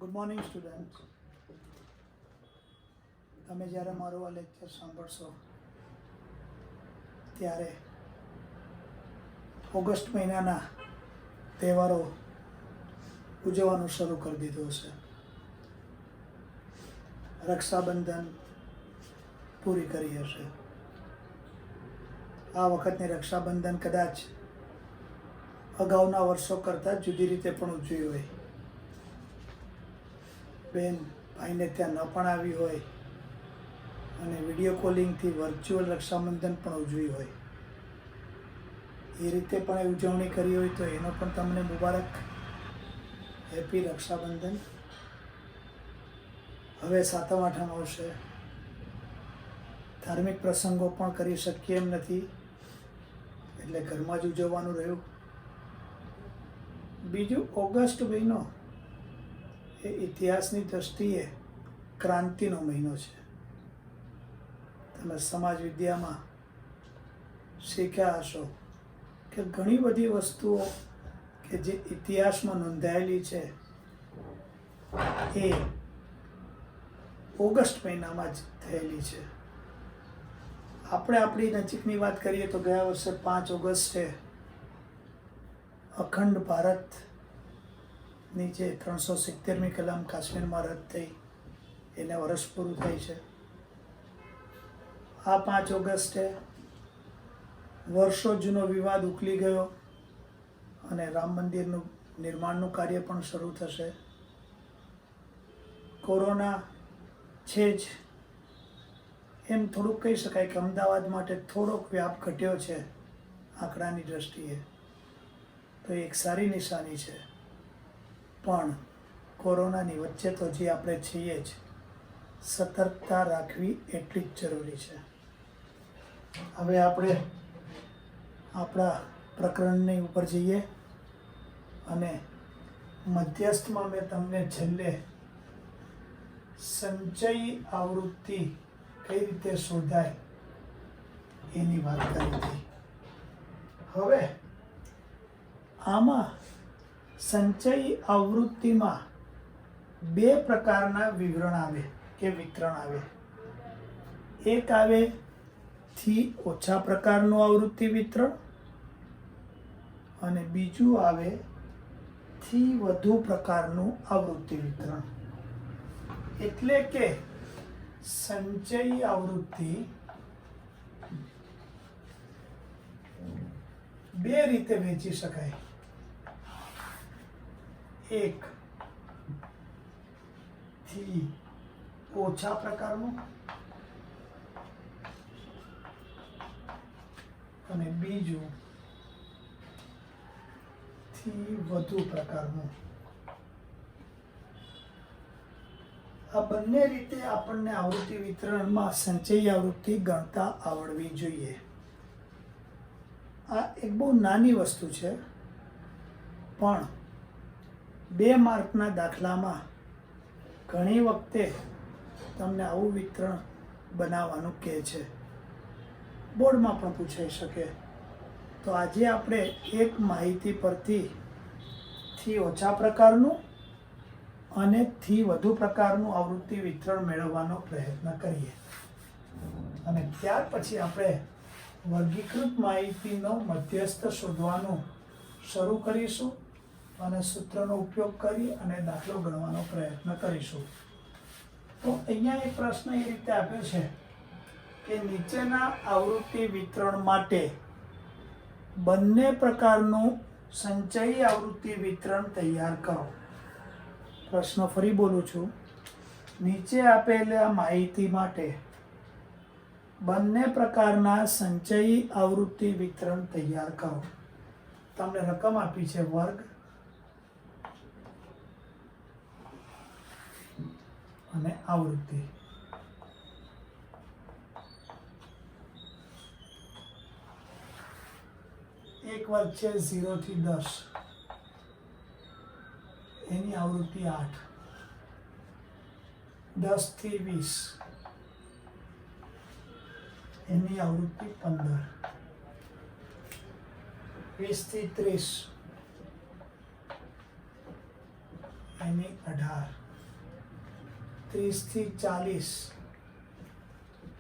Good morning student. તમે જ્યારે મારું આ લેક્ચર સાંભળશો ત્યારે ઓગસ્ટ મહિનાના તહેવારો ઉજવવાનું શરૂ કરી દીધું હશે. રક્ષાબંધન પૂરી કરી હશે. આ વખતની રક્ષાબંધન કદાચ અગાઉના વર્ષો કરતાં જુદી રીતે પણ ઉજવી હોય. બેન ભાઈને ત્યાં ન પણ આવી હોય અને વિડીયો કોલિંગથી વર્ચ્યુઅલ રક્ષાબંધન પણ ઉજવી હોય. એ રીતે પણ એ ઉજવણી કરી હોય તો એનો પણ તમને મુબારક, હેપી રક્ષાબંધન. હવે સાતમ આઠમ આવશે. ધાર્મિક પ્રસંગો પણ કરી શકીએ એમ નથી, એટલે ઘરમાં જ ઉજવવાનું રહ્યું. બીજું, ઓગસ્ટ મહિનો એ ઇતિહાસની દ્રષ્ટિએ ક્રાંતિનો મહિનો છે. તમે સમાજ વિદ્યામાં શીખ્યા હશો કે ઘણી બધી વસ્તુઓ કે જે ઇતિહાસમાં નોંધાયેલી છે એ ઓગસ્ટ મહિનામાં જ થયેલી છે. આપણે આપણી નજીકની વાત કરીએ તો ગયા વર્ષે 5 ઓગસ્ટે અખંડ ભારતની જે 370મી કલમ કાશ્મીરમાં રદ થઈ એને વર્ષ પૂરું થાય છે. આ 5 ઓગસ્ટે વર્ષો જૂનો વિવાદ ઉકલી ગયો અને રામ મંદિરનું નિર્માણનું કાર્ય પણ શરૂ થશે. કોરોના છે જ એમ થોડુંક કહી શકાય કે અમદાવાદ માટે થોડોક વ્યાપ ઘટ્યો છે આંકડાની દ્રષ્ટિએ, તો એક સારી નિશાની છે. પણ કોરોનાની વચ્ચે તો જે આપણે છીએ જ, સતર્કતા રાખવી એટલી જ જરૂરી છે. હવે આપણે આપણા પ્રકરણની ઉપર જઈએ અને મધ્યસ્થમાં મેં તમને છેલ્લે સંચયી આવૃત્તિ કઈ રીતે શોધાય એની વાત કરી હતી. હવે આમાં સંચયી આવૃત્તિમાં 2 પ્રકારના વિવરણ આવે કે વિતરણ આવે. એક આવે થી ઓછા પ્રકારનું આવૃત્તિ વિતરણ અને બીજું આવે થી વધુ પ્રકારનું આવૃત્તિ વિતરણ. એટલે કે સંચયી આવૃત્તિ 2 રીતે વહેંચી શકાય. એક થી ઓછા પ્રકારનું અને બીજું થી વધુ પ્રકારનું. આ બંને રીતે આપણને આવૃત્તિ વિતરણમાં સંચયી આવૃત્તિ ગણતા આવડવી જોઈએ. આ એક બહુ નાની વસ્તુ છે, પણ 2 માર્કના દાખલામાં ઘણી વખતે તમને આવું વિતરણ બનાવવાનું કહે છે. બોર્ડમાં પણ પૂછાઈ શકે. તો આજે આપણે એક માહિતી પરથી થી ઓછા પ્રકારનું અને થી વધુ પ્રકારનું આવૃત્તિ વિતરણ મેળવવાનો પ્રયત્ન કરીએ અને ત્યાર પછી આપણે વર્ગીકૃત માહિતીનો મધ્યસ્થ શોધવાનું શરૂ કરીશું અને સૂત્રનો ઉપયોગ કરી અને દાખલો ગણવાનો પ્રયત્ન કરીશું. તો અહીંયા એક પ્રશ્ન એ રીતે આપ્યો છે કે નીચેના આવૃત્તિ વિતરણ માટે બંને પ્રકારનું સંચયી આવૃત્તિ વિતરણ તૈયાર કરો. પ્રશ્ન ફરી બોલું છું. નીચે આપેલા માહિતી માટે બંને પ્રકારના સંચયી આવૃત્તિ વિતરણ તૈયાર કરો. તમને રકમ આપી છે વર્ગ અને આવૃત્તિ. એક વર્ગ છે 0 થી 10, એની આવૃત્તિ 8. 10 થી 20 એની આવૃત્તિ 15. 20 થી 30 એની 18. 30 થી 40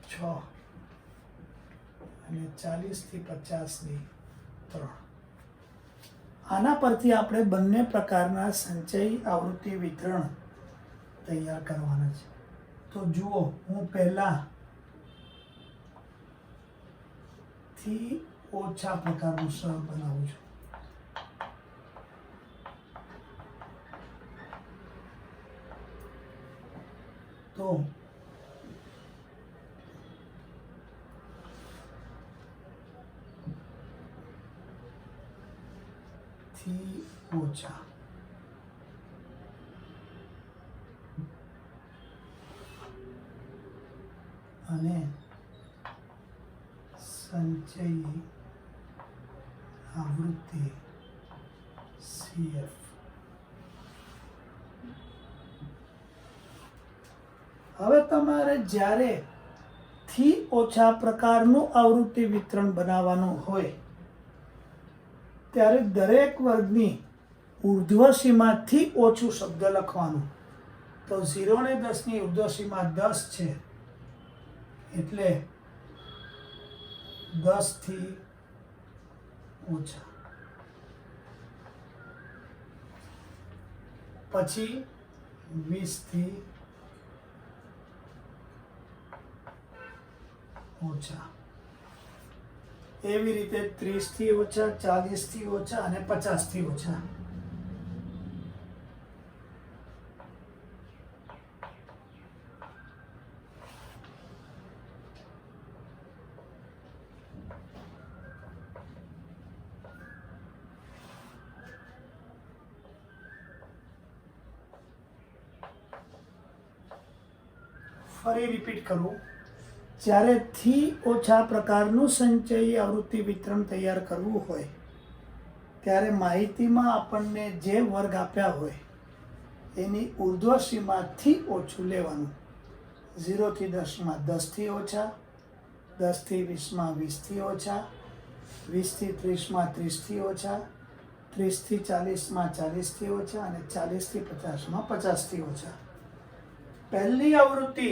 6 અને 40 થી 50 ની 3. આના પરથી આપણે બંને પ્રકારના સંચય આવૃત્તિ વિતરણ તૈયાર કરવાના છે. તો જુઓ, હું પહેલા થી ઓછા પ્રકારનું સરળ બનાવું છું. તો થી ઓછા અને સંચયી આવૃત્તિ CF. હવે તમારે જ્યારે થી ઓછા પ્રકારનું આવૃત્તિ વિતરણ બનાવવાનું હોય ત્યારે દરેક વર્ગની ઉર્ધ્વ સીમાથી ઓછું શબ્દ લખવાનું. તો 0 ને 10 ની ઉર્ધ્વ સીમા 10 છે, એટલે 10 થી ઓછા. પછી 20 થી ઓછા. એવી રીતે 30 થી ઓછા, 40 થી ઓછા અને 50 થી ઓછા. ફરી રિપીટ કરું. જ્યારે થી ઓછા પ્રકારનું સંચયી આવૃત્તિ વિતરણ તૈયાર કરવું હોય ત્યારે માહિતીમાં આપણને જે વર્ગ આપ્યા હોય એની ઉર્ધ્વ સીમાથી ઓછું લેવાનું. 0 થી 10 માં 10 થી ઓછા, 10 થી 20 માં 20 થી ઓછા, 20 થી 30 માં 30 થી ઓછા, 30 થી 40 માં 40 થી ઓછા અને 40 થી 50 માં 50 થી ઓછા. પહેલી આવૃત્તિ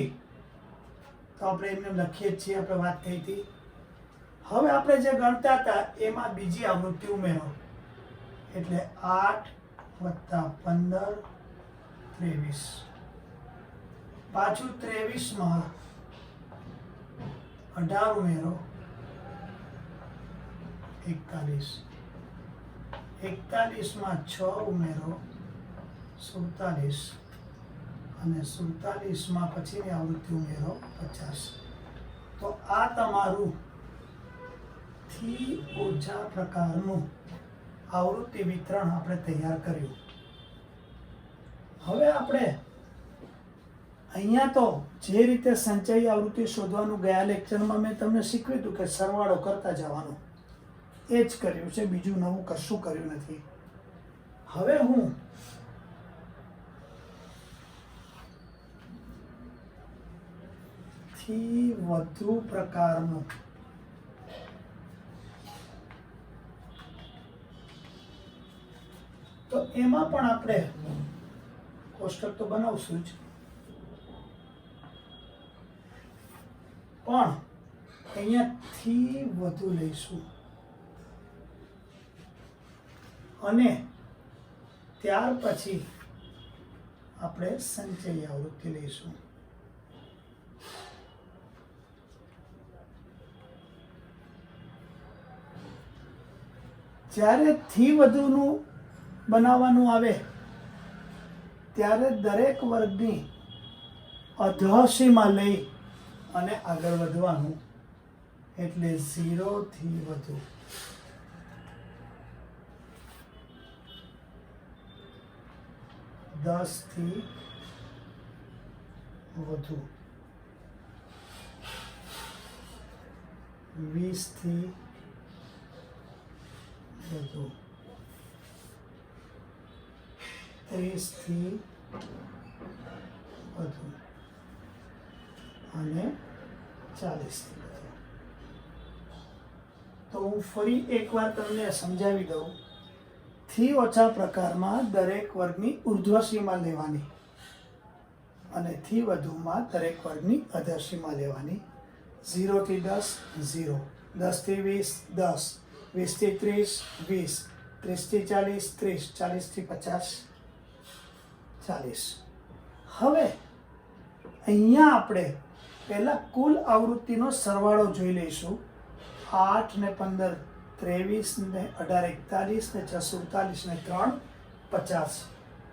તો આપણે એમને લખીએ જ છીએ, આપણે વાત થઈ હતી. હવે આપણે જે ગણતા હતા એમાં બીજી આવૃત્તિ ઉમેરો, એટલે 8 વત્તા 15 23. પાછું 23 માં 18 ઉમેરો 41. 41 માં 6 ઉમેરો 47 અને 47 માં પછીની આવૃત્તિ ઉમેરો 50. તો આ તમારું થી ઓછા પ્રકારનું આવૃત્તિ વિતરણ આપણે તૈયાર કર્યું. હવે આપણે અહીંયા તો જે રીતે સંચયી આવૃત્તિ શોધવાનું ગયા લેક્ચરમાં મેં તમને શીખવ્યું હતું કે સરવાળો કરતા જવાનું, એ જ કર્યું છે, બીજું નવું કશું કર્યું નથી. હવે હું થી વધુ પ્રકારનું તો એમાં પણ આપણે કોષ્ટક તો બનાવશું જ, પણ અહીંયાથી વધુ લઈશું અને ત્યાર પછી આપણે સંચયી આવૃત્તિ લઈશું. જ્યારે થી વધુનું બનાવવાનું આવે ત્યારે દરેક વર્ગની અધસીમા લઈ અને આગળ વધવાનું, એટલે 0 થી વધુ. દસ થી વધુ, 20 થી વધુ, 30 થી વધુ અને 40 થી વધુ. તો હું ફરી એકવાર તમને સમજાવી દઉં. થી ઓછા પ્રકારમાં દરેક વર્ગની ઉર્ધ્વ સીમા લેવાની અને થી વધુમાં દરેક વર્ગની અધરસીમા લેવાની. 0 થી 10 0, 10 થી 20 10, 20 થી 30 20, 30 થી 40 30, 40 થી 50 40. હવે અહીંયા આપણે પહેલા કુલ આવૃત્તિનો સરવાળો જોઈ લઈશું. 8 ને 15 23 ને 18 41 ને 6 47 ને 3 50.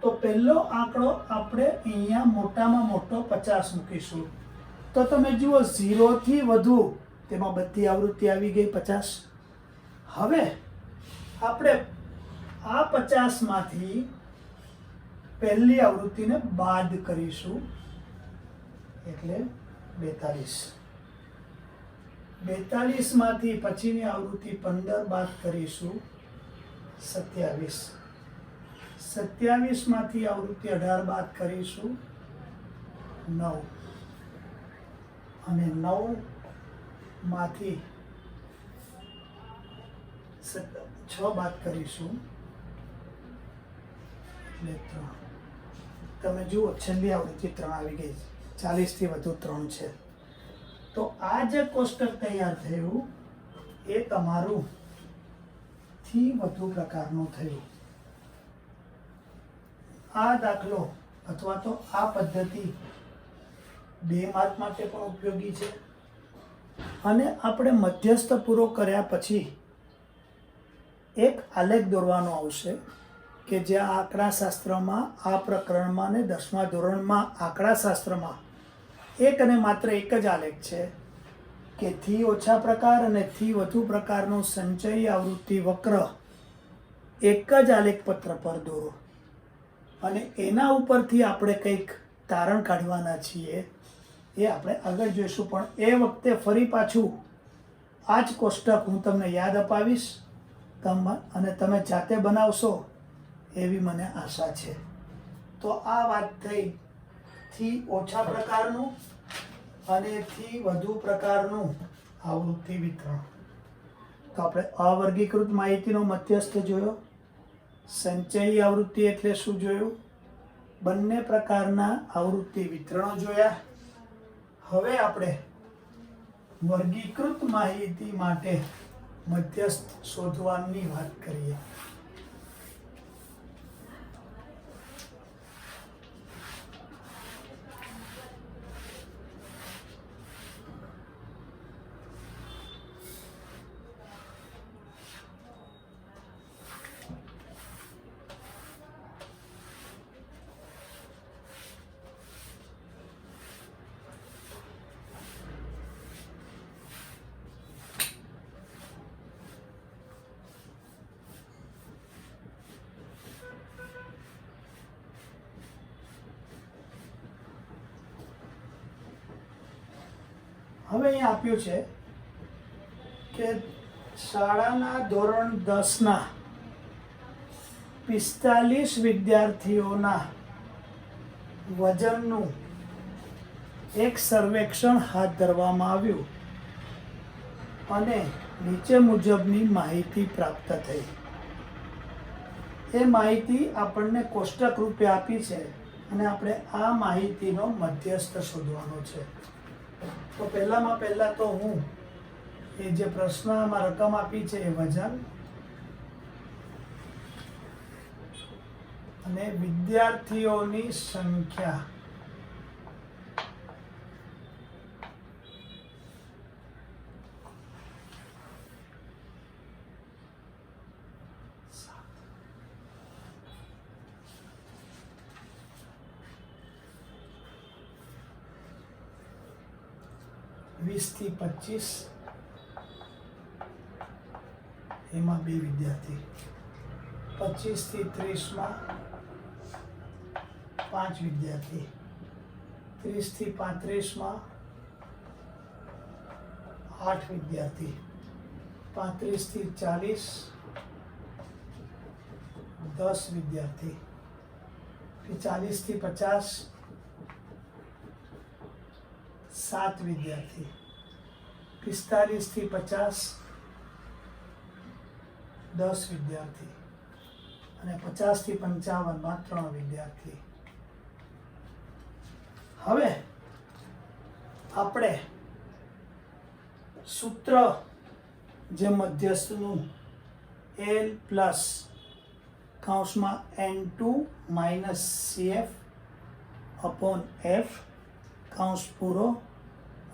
તો પહેલો આંકડો આપણે અહીંયા મોટામાં મોટો 50 મૂકીશું. તો તમે જુઓ 0 થી વધુ તેમાં બધી આવૃત્તિ આવી ગઈ 50. હવે આપણે આ 50 માંથી પહેલી આવૃત્તિને બાદ કરીશું એટલે 42. 42 માંથી પછીની આવૃત્તિ 15 બાદ કરીશું 27. 27 માંથી આવૃત્તિ 18 બાદ કરીશું 9 અને 9 માંથી 6 બાદ કરીશું એટલે 3. તમે જુઓ છેલ્લી આવૃત્તિ 3 આવી ગઈ. 40 થી વધુ 3 છે. તો આ જે કોષ્ટક તૈયાર થયું એ તમારું થી વધુ પ્રકારનું થયું. આ દાખલો અથવા તો આ પદ્ધતિ 2 માર્ક માટે પણ ઉપયોગી છે. અને આપણે મધ્યસ્થ પૂરો કર્યા પછી એક આલેખ દોરવાનો આવશે કે જ્યાં આંકડાશાસ્ત્રમાં આ પ્રકરણમાં ને 10મા ધોરણમાં આંકડાશાસ્ત્રમાં એક અને માત્ર એક જ આલેખ છે કે થી ઓછા પ્રકાર અને થી વધુ પ્રકારનું સંચયી આવૃત્તિ વક્ર એક જ આલેખ પત્ર પર દોરો અને એના ઉપરથી આપણે કંઈક તારણ કાઢવાના છીએ. એ આપણે આગળ જોઈશું. પણ એ વખતે ફરી પાછું આ જ કોષ્ટક હું તમને યાદ અપાવીશ અને તમે જાતે બનાવશો એવી મને આશા છે. તો આ વાત થઈ થી ઓછા પ્રકારનું અને થી વધુ પ્રકારનું આવૃત્તિ વિતરણ. તો આપણે અવર્ગીકૃત માહિતીનો મધ્યસ્થ જોયો. સંચયી આવૃત્તિ એટલે શું જોયું? બંને પ્રકારના આવૃત્તિ વિતરણો જોયા. હવે આપણે વર્ગીકૃત માહિતી માટે મધ્યસ્થ શોધવાની વાત કરીએ. હવે અહીંયા આપ્યું છે કે શાળાના ધોરણ 10ના 45 વિદ્યાર્થીઓના વજનનું એક સર્વેક્ષણ હાથ ધરવામાં આવ્યું અને નીચે મુજબની માહિતી પ્રાપ્ત થઈ. એ માહિતી આપણને કોષ્ટક રૂપે આપી છે અને આપણે આ માહિતીનો મધ્યસ્થ શોધવાનો છે. તો પહેલા તો હું એ જે પ્રશ્નમાં રકમ આપી છે એ વજન અને વિદ્યાર્થીઓની સંખ્યા થી 25 એમાં 2 વિદ્યાર્થી, 25 થી 30માં 5 વિદ્યાર્થી, 30 થી 35માં 8 વિદ્યાર્થી, 35 થી 40 10 વિદ્યાર્થી, 40 થી 50 7 વિદ્યાર્થી, 45 થી 50 10 વિદ્યાર્થી અને 50 થી 55માં 3 વિદ્યાર્થી. હવે આપણે સૂત્ર જે મધ્યસ્થનું L પ્લસ કૌંસમાં N2 minus CF upon F કૌંસ પૂરો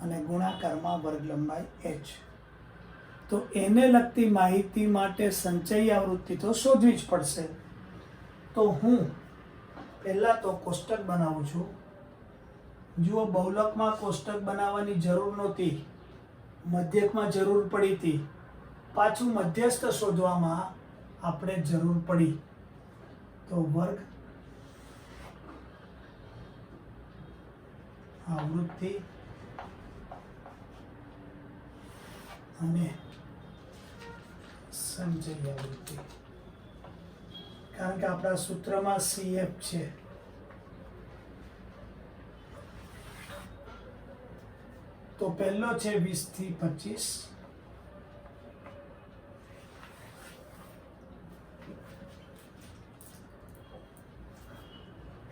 અને ગુણાકારમાં વર્ગ લંબાઈ H. તો એને લગતી માહિતી માટે સંચયી આવૃત્તિ તો શોધવી જ પડશે. તો હું પહેલાં તો કોષ્ટક બનાવું છું. જુઓ, બહુલકમાં કોષ્ટક બનાવવાની જરૂર નહોતી, મધ્યકમાં જરૂર પડી હતી. પાછું મધ્યસ્થ શોધવામાં આપણે જરૂર પડી. તો વર્ગ આવૃત્તિ અને સંચયી આવૃત્તિ, કારણ કે આપણા સૂત્રમાં CF છે. તો પહેલો છે 20 થી 25,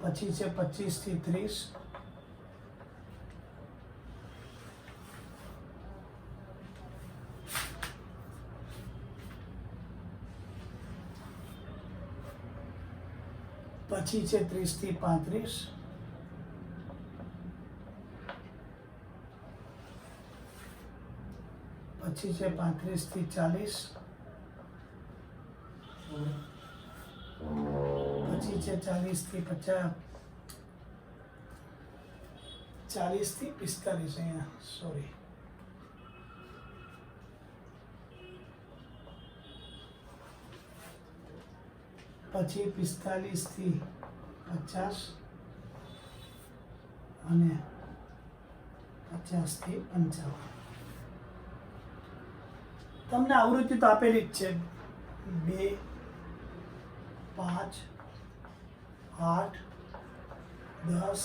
પછી છે 25 થી 30, પછી છે 30 થી 35, પછી છે 35 થી 40, પછી છે 40 થી 50, 40 થી 45 અહીંયા, સોરી, પછી 45 થી 50 અને 50 થી 55. તમને આવૃત્તિ તો આપેલી જ છે, 2, 5, 8, 10,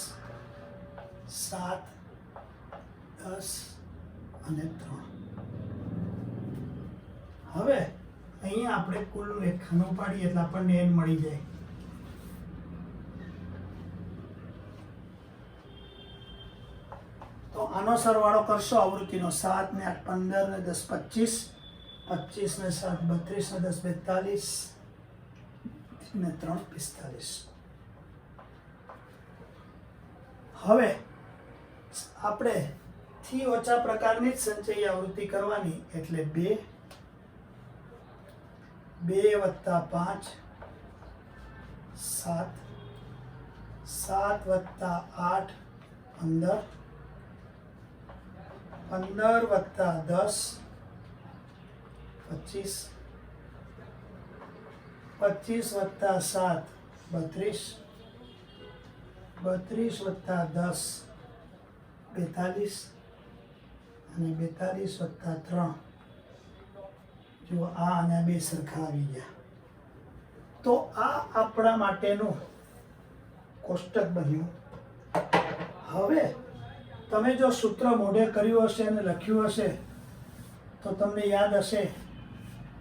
7, 10 અને 3. હવે અહીંયા આપણે કુલ રેખાનો પાડીએ એટલે આપણને n મળી જાય. તો આનો સરવાળો કરશો આવૃત્તિનો, 7 ને 8 15 ને 10 25, 25 ને 7 32 ને 10 42 ને 3 45. હવે આપણે થી ઓછા પ્રકારની જ સંચયી આવૃત્તિ કરવાની, એટલે 2 વત્તા 5 7, 7 વત્તા 8 15, 15 વત્તા 10 25, 25 વત્તા 7 32, 32 વત્તા 10 42 અને 42 વત્તા 3. જો આ અને બે સરખા આવી ગયા. તો આ આપણા માટેનું કોષ્ટક બન્યું. હવે તમે જો સૂત્ર મોઢે કર્યું હશે અને લખ્યું હશે તો તમને યાદ હશે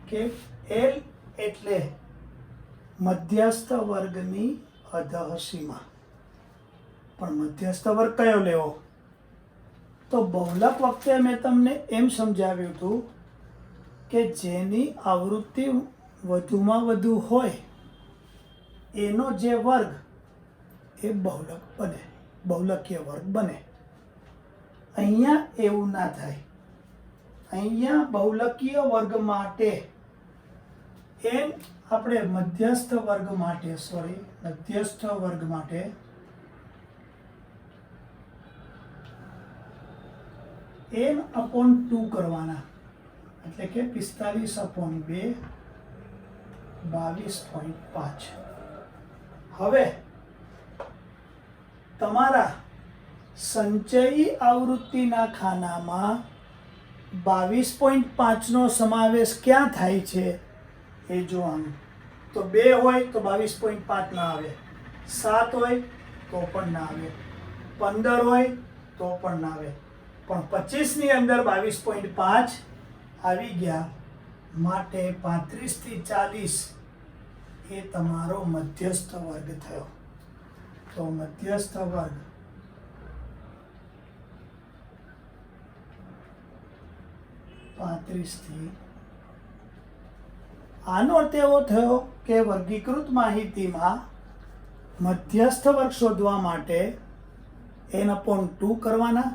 કે L એટલે મધ્યસ્થ વર્ગની અધઃ સીમા. પણ મધ્યસ્થ વર્ગ કયો લેવો? તો બહુલક વખતે મેં તમને એમ સમજાવ્યું હતું કે જેની આવૃત્તિ વધુમાં વધુ હોય એનો જે વર્ગ એ બહુલક બને, બહુલકીય વર્ગ બને. અહીંયા એવું ના થાય. અહીંયા બહુલકીય વર્ગ માટે n આપણે મધ્યસ્થ વર્ગ માટે મધ્યસ્થ વર્ગ માટે n/2 કરવાના, એટલે કે 45/2 22.5. હવે તમારા સંચયી આવૃત્તિના ખાનામાં 22.5 નો સમાવેશ ક્યાં થાય છે એ જોવાનું. તો 2 હોય તો 22.5 ના આવે, 7 હોય તો પણ ના આવે, 15 હોય તો પણ ના આવે, પણ 25 ની અંદર 22.5 આવી ગયા. માટે 35 થી 40 એ તમારો મધ્યસ્થ વર્ગ થયો. તો મધ્યસ્થ વર્ગ 35 આનો અર્થ એવો થયો કે વર્ગીકૃત માહિતીમાં મધ્યસ્થ વર્ગ શોધવા માટે n/2 કરવાના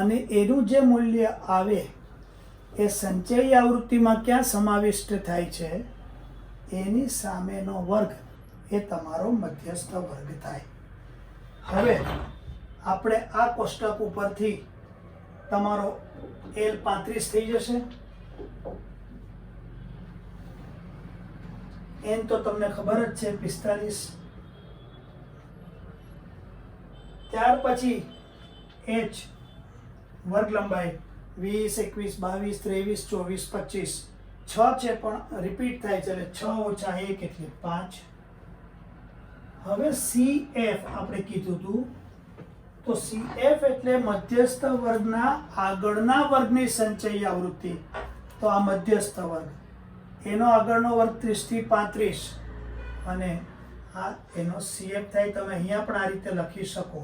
અને એનું જે મૂલ્ય આવે એ સંચયી આવૃત્તિમાં ક્યાં સમાવિષ્ટ થાય છે એની સામેનો વર્ગ એ તમારો મધ્યસ્થ વર્ગ થાય. હવે આપણે આ કોષ્ટક ઉપરથી તમારો L 35 થઈ જશે. n તો તમને ખબર જ છે 45. ત્યાર પછી h વર્ગ લંબાઈ 20, 21, 22, 23, 24, 25 6 છે પણ રિપીટ થાય છે એટલે 6 ઓછા 1 એટલે 5. હવે CF આપણે કીધું હતું તો CF એટલે મધ્યસ્થ વર્ગના આગળના વર્ગની સંચયી આવૃત્તિ. તો આ મધ્યસ્થ વર્ગ એનો આગળનો વર્ગ 30 થી 35 અને આ એનો CF થાય. તમે અહીંયા પણ આ રીતે લખી શકો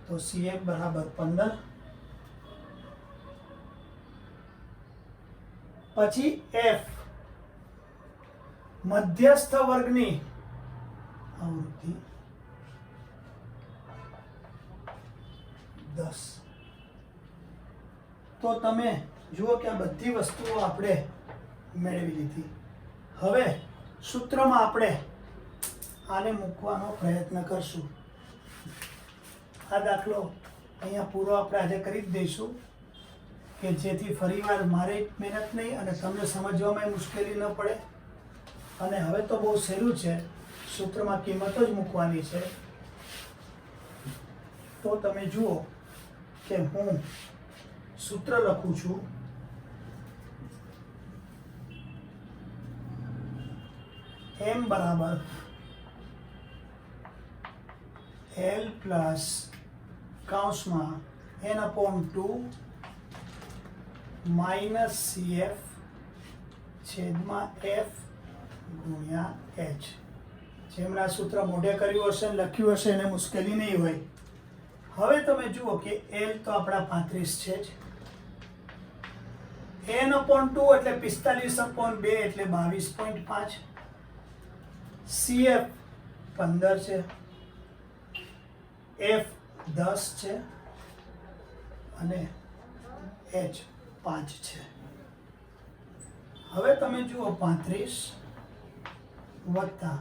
તો CF બરાબર 15. પછી F મધ્યસ્થ વર્ગની આવૃત્તિ 10. તો તમે જુઓ કે આ બધી વસ્તુઓ આપણે મેળવી લીધી. હવે સૂત્રમાં આપણે આને મૂકવાનો પ્રયત્ન કરશું. આ દાખલો અહીંયા પૂરો આપણે આજે કરી જ દઈશું કે જેથી ફરીવાર મારે મહેનત નહીં અને તમને સમજવામાં મુશ્કેલી ન પડે. અને હવે તો બહુ સહેલું છે, સૂત્રમાં કિંમતો જ મૂકવાની છે. તો તમે જુઓ કે હું સૂત્ર લખું છું. m બરાબર L પ્લસ કૌંસમાં n/2 માઇનસ CF છેદમાં F ગુણ્યા H. જેમણે આ સૂત્ર મોઢે કર્યું હશે લખ્યું હશે એને મુશ્કેલી નહીં હોય. હવે તમે જુઓ કે L તો આપણા 35 છે જ, n/2 એટલે 45/2 એટલે 22.5, CF 15 છે, F 10 છે અને H 5 છે. હવે તમે જુઓ 35 વત્તા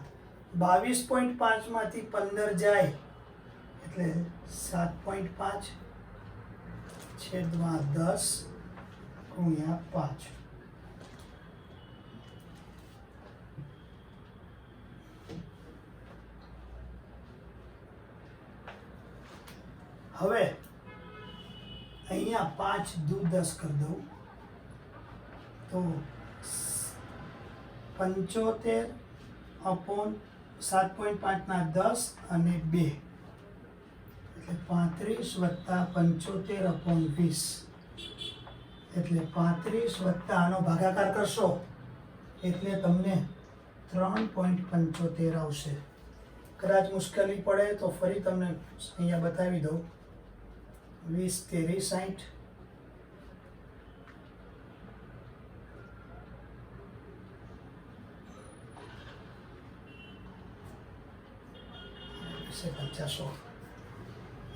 22.5 માંથી 15 જાય એટલે 7.5 છેદમાં 10 ગુણ્યા 5. હવે અહીંયા 5 દુ 10 કરી દઉં તો 75/7.5 ના 10 અને 2 એટલે 35 વત્તા 75/20 એટલે 35 વત્તા આનો ભાગાકાર કરશો એટલે તમને 3.75 આવશે. કદાચ મુશ્કેલી પડે તો ફરી તમને અહીંયા બતાવી દઉં. 20 તેરી 60 50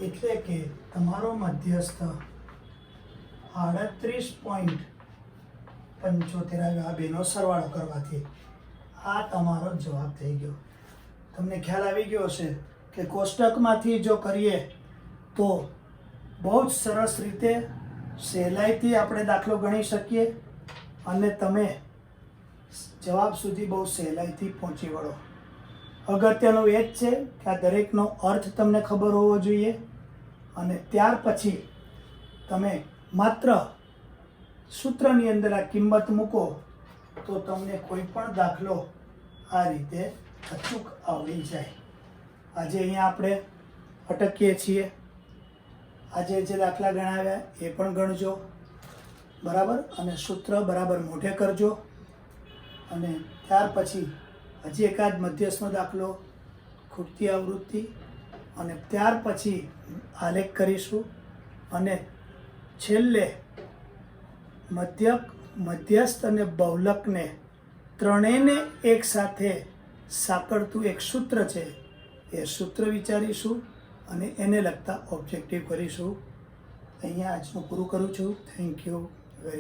એટલે કે તમારો મધ્યસ્થ 38.75 આ બેનો સરવાળો કરવાથી આ તમારો જવાબ થઈ ગયો. તમને ખ્યાલ આવી ગયો હશે કે કોષ્ટકમાંથી જો કરીએ તો બહુ જ સરસ રીતે સહેલાઈથી આપણે દાખલો ગણી શકીએ અને તમે જવાબ સુધી બહુ સહેલાઈથી પહોંચી વળો. અગત્યનું એ જ છે કે આ દરેકનો અર્થ તમને ખબર હોવો જોઈએ અને ત્યાર પછી તમે માત્ર સૂત્રની અંદર આ કિંમત મૂકો તો તમને કોઈ પણ દાખલો આ રીતે અચૂક આવડી જાય. આજે અહીંયા આપણે અટકીએ છીએ. આજે જે દાખલા ગણાવ્યા એ પણ ગણજો બરાબર અને સૂત્ર બરાબર મોઢે કરજો. અને ત્યાર પછી હજી એકાદ મધ્યસ્થનો દાખલો, ખૂટતી આવૃત્તિ અને ત્યાર પછી આલેખ કરીશું અને છેલ્લે મધ્યસ્થ અને બહુલકને ત્રણેયને એકસાથે સાંકળતું એક સૂત્ર છે. એ સૂત્ર વિચારીશું અને એને લગતા ઓબ્જેક્ટિવ કરીશું. અહીંયા આજનું પૂરું કરું છું. Thank you.